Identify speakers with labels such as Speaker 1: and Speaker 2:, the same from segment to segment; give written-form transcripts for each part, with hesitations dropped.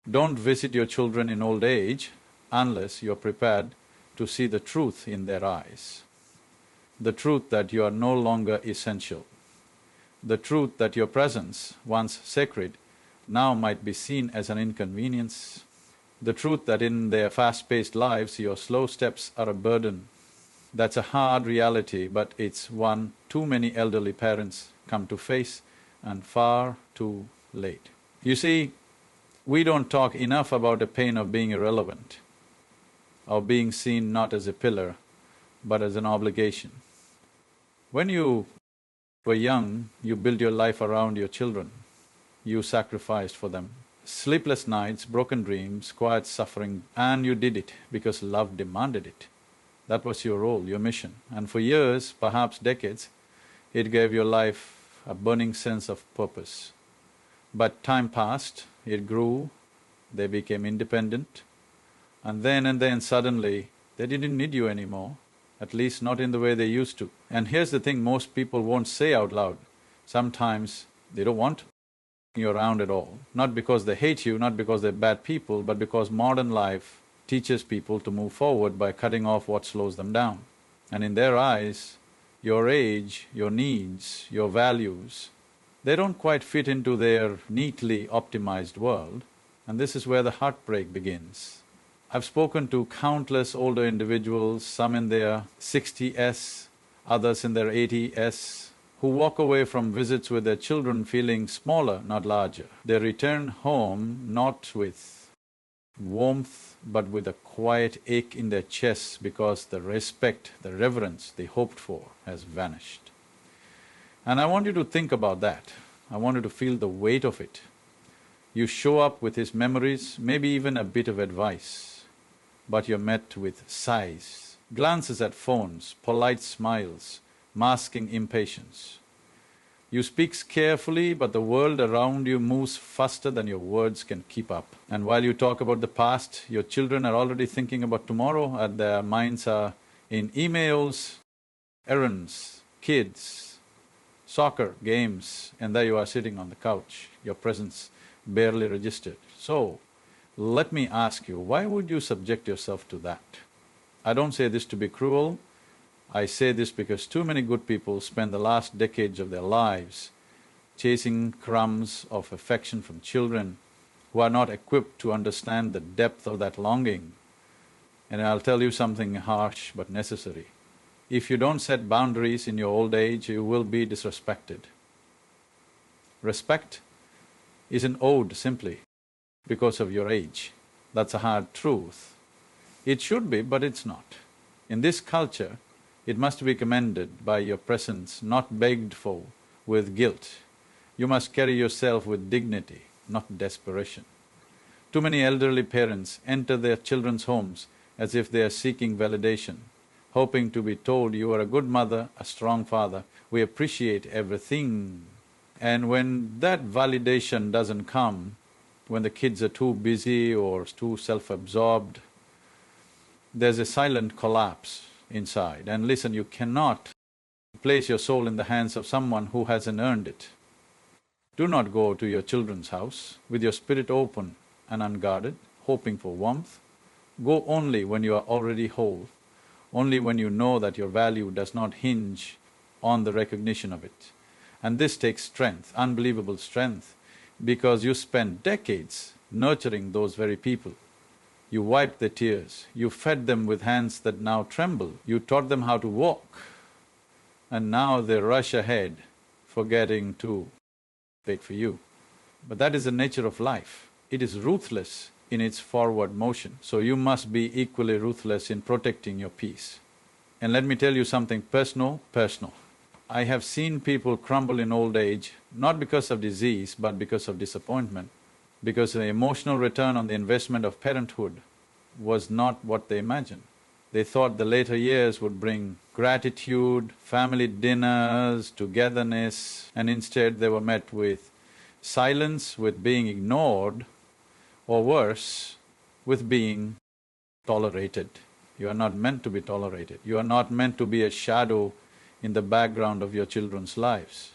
Speaker 1: Don't visit your children in old age unless you're prepared to see the truth in their eyes, the truth that you are no longer essential, the truth that your presence, once sacred, now might be seen as an inconvenience, the truth that in their fast-paced lives your slow steps are a burden. That's a hard reality, but it's one too many elderly parents come to face and far too late. You see, we don't talk enough about the pain of being irrelevant, of being seen not as a pillar, but as an obligation. When you were young, you built your life around your children. You sacrificed for them. Sleepless nights, broken dreams, quiet suffering, and you did it because love demanded it. That was your role, your mission. And for years, perhaps decades, it gave your life a burning sense of purpose. But time passed, it grew, they became independent, and then suddenly, they didn't need you anymore, at least not in the way they used to. And here's the thing most people won't say out loud. Sometimes they don't want you around at all. Not because they hate you, not because they're bad people, but because modern life teaches people to move forward by cutting off what slows them down. And in their eyes, your age, your needs, your values, they don't quite fit into their neatly optimized world, and this is where the heartbreak begins. I've spoken to countless older individuals, some in their 60s, others in their 80s, who walk away from visits with their children feeling smaller, not larger. They return home not with warmth, but with a quiet ache in their chests because the respect, the reverence they hoped for has vanished. And I want you to think about that. I want you to feel the weight of it. You show up with his memories, maybe even a bit of advice, but you're met with sighs, glances at phones, polite smiles, masking impatience. You speak carefully, but the world around you moves faster than your words can keep up. And while you talk about the past, your children are already thinking about tomorrow, and their minds are in emails, errands, kids, soccer, games, and there you are sitting on the couch, your presence barely registered. So, let me ask you, why would you subject yourself to that? I don't say this to be cruel, I say this because too many good people spend the last decades of their lives chasing crumbs of affection from children who are not equipped to understand the depth of that longing. And I'll tell you something harsh but necessary. If you don't set boundaries in your old age, you will be disrespected. Respect isn't owed simply because of your age. That's a hard truth. It should be, but it's not. In this culture, it must be commended by your presence, not begged for with guilt. You must carry yourself with dignity, not desperation. Too many elderly parents enter their children's homes as if they are seeking validation, hoping to be told, you are a good mother, a strong father, we appreciate everything. And when that validation doesn't come, when the kids are too busy or too self-absorbed, there's a silent collapse inside. And listen, you cannot place your soul in the hands of someone who hasn't earned it. Do not go to your children's house with your spirit open and unguarded, hoping for warmth. Go only when you are already whole, only when you know that your value does not hinge on the recognition of it. And this takes strength, unbelievable strength, because you spent decades nurturing those very people. You wiped their tears, you fed them with hands that now tremble, you taught them how to walk, and now they rush ahead, forgetting to wait for you. But that is the nature of life. It is ruthless in its forward motion, so you must be equally ruthless in protecting your peace. And let me tell you something personal. I have seen people crumble in old age, not because of disease, but because of disappointment, because the emotional return on the investment of parenthood was not what they imagined. They thought the later years would bring gratitude, family dinners, togetherness, and instead they were met with silence, with being ignored, or worse, with being tolerated. You are not meant to be tolerated. You are not meant to be a shadow in the background of your children's lives.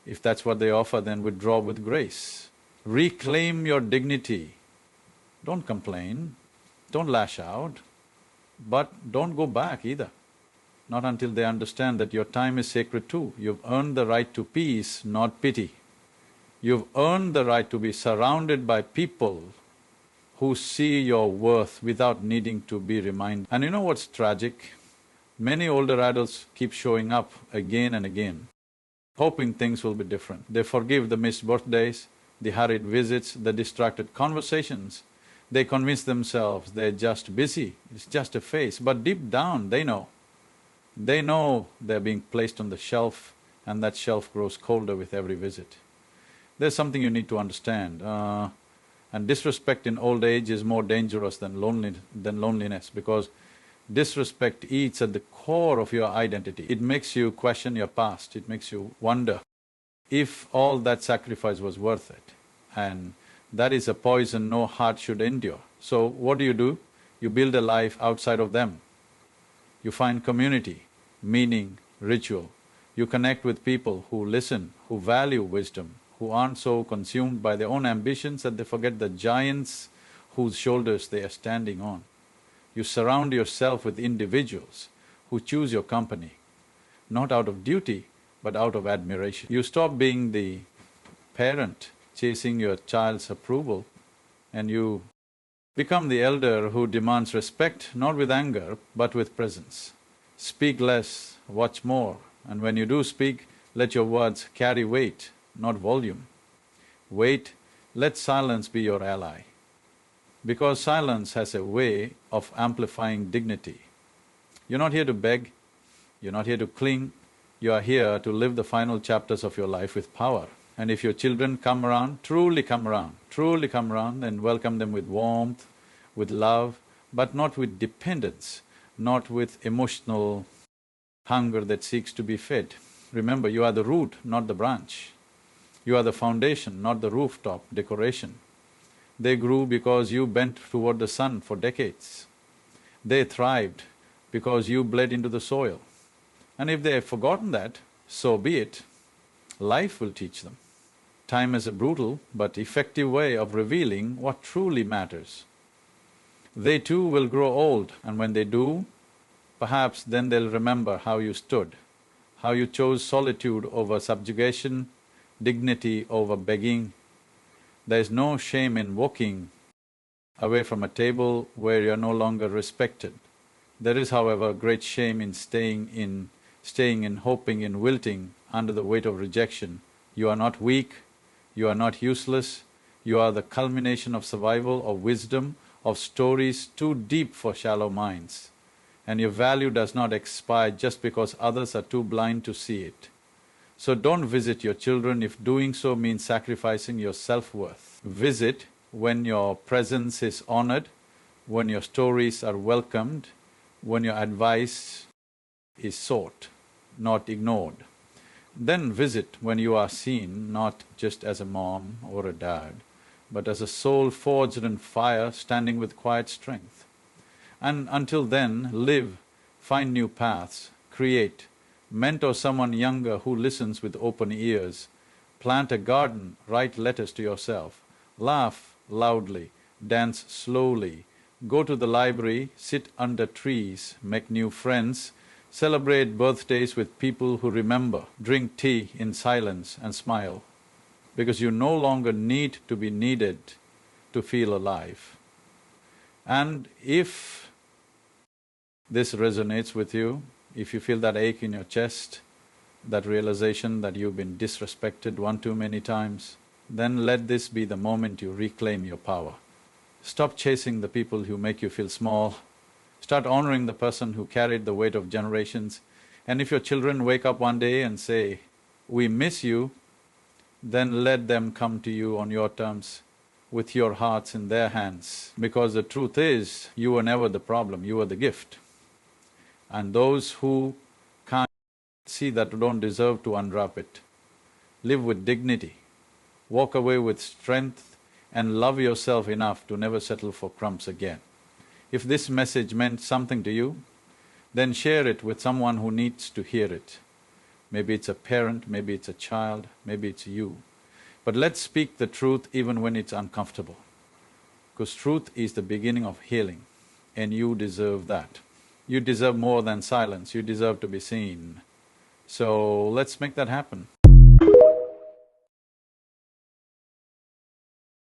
Speaker 1: If that's what they offer, then withdraw with grace. Reclaim your dignity Don't complain, don't lash out, but don't go back either. Not until they understand that your time is sacred too. You've earned the right to peace, not pity. You've earned the right to be surrounded by people who see your worth without needing to be reminded. And you know what's tragic? Many older adults keep showing up again and again, hoping things will be different. They forgive the missed birthdays, the hurried visits, the distracted conversations. They convince themselves they're just busy, it's just a phase, but deep down they know. They know they're being placed on the shelf, and that shelf grows colder with every visit. There's something you need to understand, and disrespect in old age is more dangerous than loneliness, because disrespect eats at the core of your identity. It makes you question your past, it makes you wonder if all that sacrifice was worth it. And that is a poison no heart should endure. So what do? You build a life outside of them. You find community, meaning, ritual. You connect with people who listen, who value wisdom, who aren't so consumed by their own ambitions that they forget the giants whose shoulders they are standing on. You surround yourself with individuals who choose your company, not out of duty, but out of admiration. You stop being the parent chasing your child's approval, and you become the elder who demands respect not with anger, but with presence. Speak less, watch more, and when you do speak, let your words carry weight, not volume. Wait, let silence be your ally, because silence has a way of amplifying dignity. You're not here to beg, you're not here to cling, you are here to live the final chapters of your life with power. And if your children come around, truly come around, then welcome them with warmth, with love, but not with dependence, not with emotional hunger that seeks to be fed. Remember, you are the root, not the branch. You are the foundation, not the rooftop decoration. They grew because you bent toward the sun for decades. They thrived because you bled into the soil. And if they have forgotten that, so be it. Life will teach them. Time is a brutal but effective way of revealing what truly matters. They too will grow old, and when they do, perhaps then they'll remember how you stood, how you chose solitude over subjugation, dignity over begging. There is no shame in walking away from a table where you're no longer respected. There is, however, great shame in staying in hoping, in wilting under the weight of rejection. You are not weak, you are not useless, you are the culmination of survival, of wisdom, of stories too deep for shallow minds. And your value does not expire just because others are too blind to see it. So don't visit your children if doing so means sacrificing your self-worth. Visit when your presence is honored, when your stories are welcomed, when your advice is sought, not ignored. Then visit when you are seen not just as a mom or a dad, but as a soul forged in fire, standing with quiet strength. And until then, live, find new paths, create, mentor someone younger who listens with open ears, plant a garden, write letters to yourself, laugh loudly, dance slowly, go to the library, sit under trees, make new friends, celebrate birthdays with people who remember, drink tea in silence and smile, because you no longer need to be needed to feel alive. And if this resonates with you, if you feel that ache in your chest, that realization that you've been disrespected one too many times, then let this be the moment you reclaim your power. Stop chasing the people who make you feel small. Start honoring the person who carried the weight of generations. And if your children wake up one day and say, "We miss you," then let them come to you on your terms, with your hearts in their hands. Because the truth is, you were never the problem, you were the gift. And those who can't see that don't deserve to unwrap it. Live with dignity, walk away with strength, and love yourself enough to never settle for crumbs again. If this message meant something to you, then share it with someone who needs to hear it. Maybe it's a parent, maybe it's a child, maybe it's you. But let's speak the truth even when it's uncomfortable. because truth is the beginning of healing, and you deserve that. You deserve more than silence, you deserve to be seen. So let's make that happen.